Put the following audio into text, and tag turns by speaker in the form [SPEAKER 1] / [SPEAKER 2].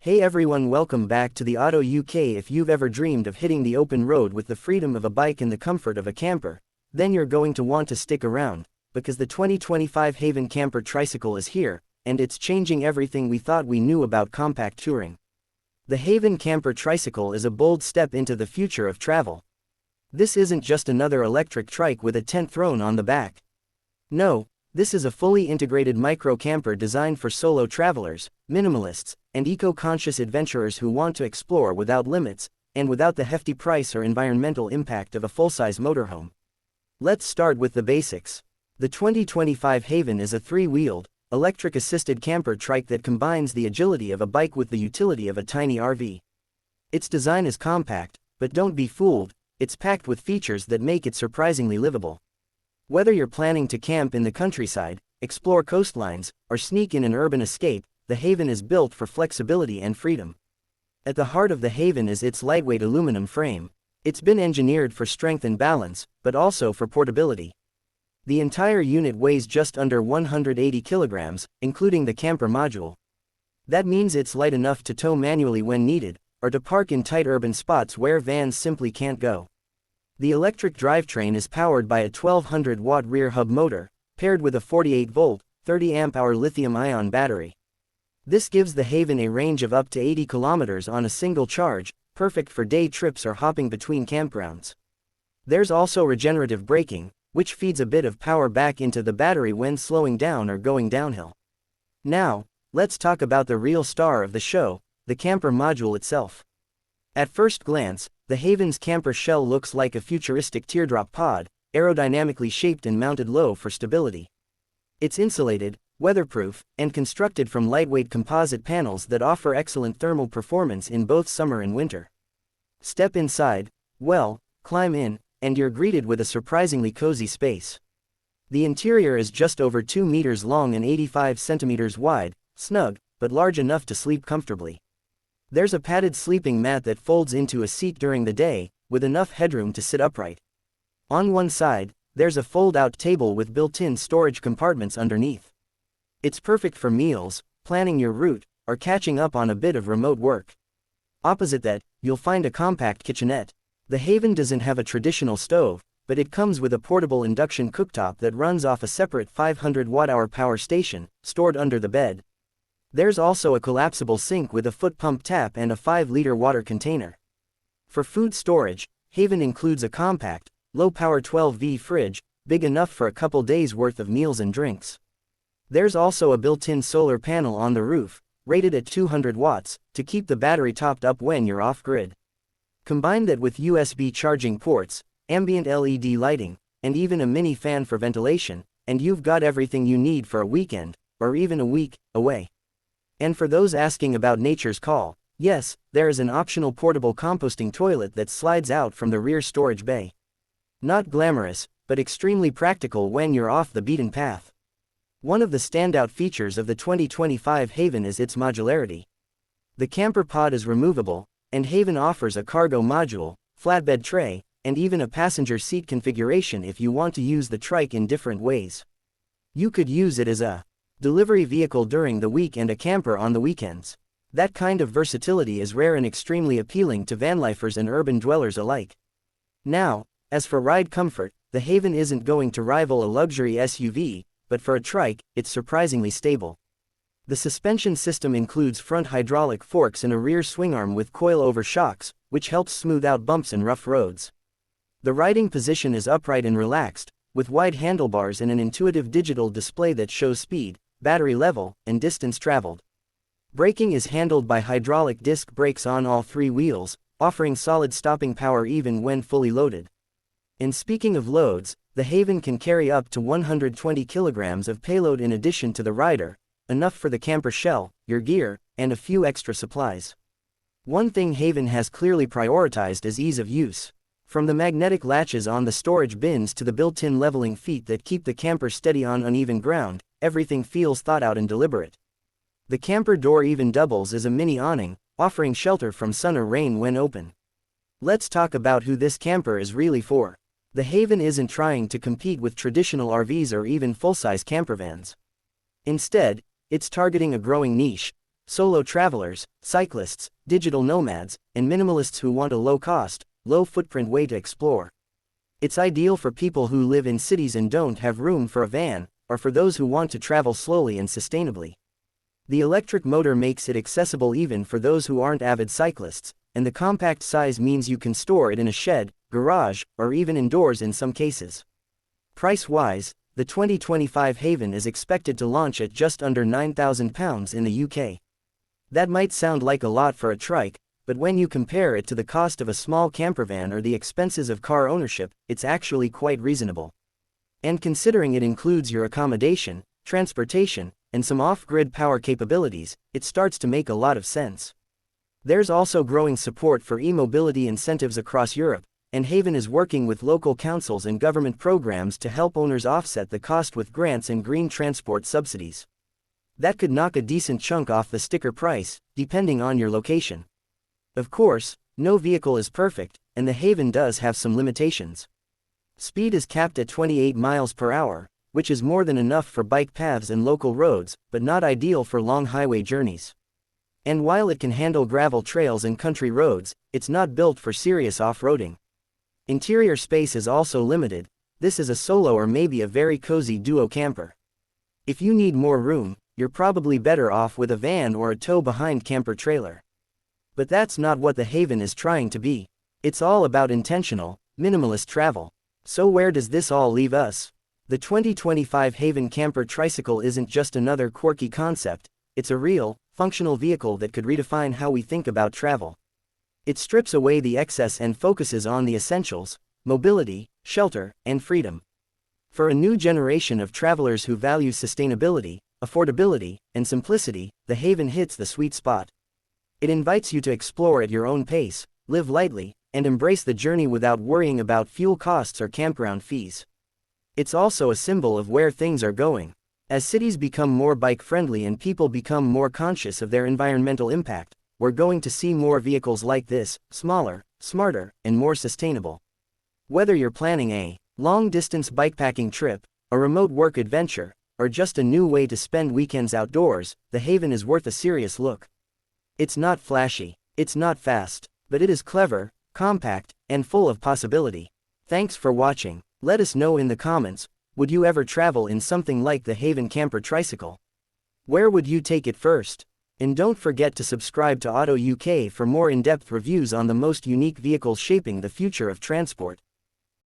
[SPEAKER 1] Hey everyone, welcome back to the Auto UK. If you've ever dreamed of hitting the open road with the freedom of a bike and the comfort of a camper, then you're going to want to stick around, because the 2025 Haven Camper Tricycle is here, and it's changing everything we thought we knew about compact touring. The Haven Camper Tricycle is a bold step into the future of travel. This isn't just another electric trike with a tent thrown on the back. No, this is a fully integrated micro-camper designed for solo travelers, minimalists, and eco-conscious adventurers who want to explore without limits, and without the hefty price or environmental impact of a full-size motorhome. Let's start with the basics. The 2025 Haven is a three-wheeled, electric-assisted camper trike that combines the agility of a bike with the utility of a tiny RV. Its design is compact, but don't be fooled, it's packed with features that make it surprisingly livable. Whether you're planning to camp in the countryside, explore coastlines, or sneak in an urban escape, the Haven is built for flexibility and freedom. At the heart of the Haven is its lightweight aluminum frame. It's been engineered for strength and balance, but also for portability. The entire unit weighs just under 180 kilograms, including the camper module. That means it's light enough to tow manually when needed, or to park in tight urban spots where vans simply can't go. The electric drivetrain is powered by a 1200-watt rear hub motor, paired with a 48-volt, 30-amp-hour lithium-ion battery. This gives the Haven a range of up to 80 kilometers on a single charge, perfect for day trips or hopping between campgrounds. There's also regenerative braking, which feeds a bit of power back into the battery when slowing down or going downhill. Now, let's talk about the real star of the show, the camper module itself. At first glance, the Haven's camper shell looks like a futuristic teardrop pod, aerodynamically shaped and mounted low for stability. It's insulated, weatherproof, and constructed from lightweight composite panels that offer excellent thermal performance in both summer and winter. Step inside, climb in, and you're greeted with a surprisingly cozy space. The interior is just over 2 meters long and 85 centimeters wide, snug, but large enough to sleep comfortably. There's a padded sleeping mat that folds into a seat during the day, with enough headroom to sit upright. On one side, there's a fold-out table with built-in storage compartments underneath. It's perfect for meals, planning your route, or catching up on a bit of remote work. Opposite that, you'll find a compact kitchenette. The Haven doesn't have a traditional stove, but it comes with a portable induction cooktop that runs off a separate 500 watt-hour power station, stored under the bed. There's also a collapsible sink with a foot pump tap and a 5-liter water container. For food storage, Haven includes a compact, low-power 12V fridge, big enough for a couple days' worth of meals and drinks. There's also a built-in solar panel on the roof, rated at 200 watts, to keep the battery topped up when you're off-grid. Combine that with USB charging ports, ambient LED lighting, and even a mini fan for ventilation, and you've got everything you need for a weekend, or even a week, away. And for those asking about nature's call, yes, there is an optional portable composting toilet that slides out from the rear storage bay. Not glamorous, but extremely practical when you're off the beaten path. One of the standout features of the 2025 Haven is its modularity. The camper pod is removable, and Haven offers a cargo module, flatbed tray, and even a passenger seat configuration if you want to use the trike in different ways. You could use it as a delivery vehicle during the week and a camper on the weekends. That kind of versatility is rare and extremely appealing to vanlifers and urban dwellers alike. Now, as for ride comfort, the Haven isn't going to rival a luxury SUV, but for a trike, it's surprisingly stable. The suspension system includes front hydraulic forks and a rear swingarm with coil-over shocks, which helps smooth out bumps and rough roads. The riding position is upright and relaxed, with wide handlebars and an intuitive digital display that shows speed, battery level, and distance traveled. Braking is handled by hydraulic disc brakes on all three wheels, offering solid stopping power even when fully loaded. And speaking of loads, the Haven can carry up to 120 kilograms of payload in addition to the rider, enough for the camper shell, your gear, and a few extra supplies. One thing Haven has clearly prioritized is ease of use. From the magnetic latches on the storage bins to the built-in leveling feet that keep the camper steady on uneven ground, everything feels thought out and deliberate. The camper door even doubles as a mini awning, offering shelter from sun or rain when open. Let's talk about who this camper is really for. The Haven isn't trying to compete with traditional RVs or even full-size campervans. Instead, it's targeting a growing niche, solo travelers, cyclists, digital nomads, and minimalists who want a low-cost, low-footprint way to explore. It's ideal for people who live in cities and don't have room for a van, or for those who want to travel slowly and sustainably. The electric motor makes it accessible even for those who aren't avid cyclists, and the compact size means you can store it in a shed, garage, or even indoors in some cases. Price-wise, the 2025 Haven is expected to launch at just under £9,000 in the UK. That might sound like a lot for a trike, but when you compare it to the cost of a small campervan or the expenses of car ownership, it's actually quite reasonable. And considering it includes your accommodation, transportation, and some off-grid power capabilities, it starts to make a lot of sense. There's also growing support for e-mobility incentives across Europe, and Haven is working with local councils and government programs to help owners offset the cost with grants and green transport subsidies. That could knock a decent chunk off the sticker price, depending on your location. Of course, no vehicle is perfect, and the Haven does have some limitations. Speed is capped at 28 miles per hour, which is more than enough for bike paths and local roads, but not ideal for long highway journeys. And while it can handle gravel trails and country roads, it's not built for serious off-roading. Interior space is also limited. This is a solo or maybe a very cozy duo camper. If you need more room, you're probably better off with a van or a tow-behind camper trailer. But that's not what the Haven is trying to be. It's all about intentional, minimalist travel. So where does this all leave us? The 2025 Haven Camper Tricycle isn't just another quirky concept, it's a real, functional vehicle that could redefine how we think about travel. It strips away the excess and focuses on the essentials: mobility, shelter, and freedom. For a new generation of travelers who value sustainability, affordability, and simplicity, the Haven hits the sweet spot. It invites you to explore at your own pace, live lightly, and embrace the journey without worrying about fuel costs or campground fees. It's also a symbol of where things are going. As cities become more bike-friendly and people become more conscious of their environmental impact, we're going to see more vehicles like this, smaller, smarter, and more sustainable. Whether you're planning a long-distance bikepacking trip, a remote work adventure, or just a new way to spend weekends outdoors, the Haven is worth a serious look. It's not flashy, it's not fast, but it is clever, compact, and full of possibility. Thanks for watching. Let us know in the comments, would you ever travel in something like the Haven Camper Tricycle? Where would you take it first? And don't forget to subscribe to Auto UK for more in-depth reviews on the most unique vehicles shaping the future of transport.